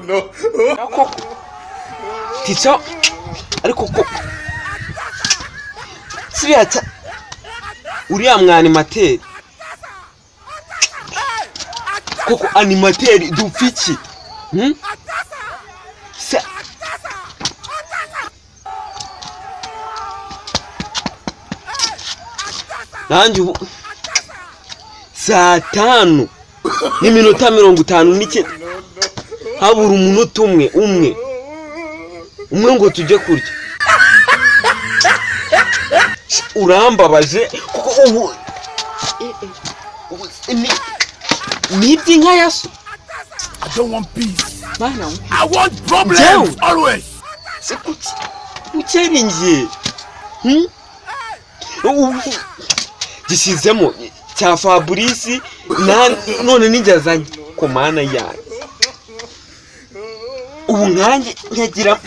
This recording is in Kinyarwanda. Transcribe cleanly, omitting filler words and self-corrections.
No. Ticha ariko ko siriya uriya mwanimateri koko animateri dupfiki nanjye ubu saa 5 n'iminota 59 habura umunota umwe ngo tujye kurya urambabaje kuko ubu ni iby'inka yaso. I don't want peace. Mana, I want problems always. Ukeringiye gisizemo cya Fabrice none ningazanye ko mana yawe ubu nkanjye nkagira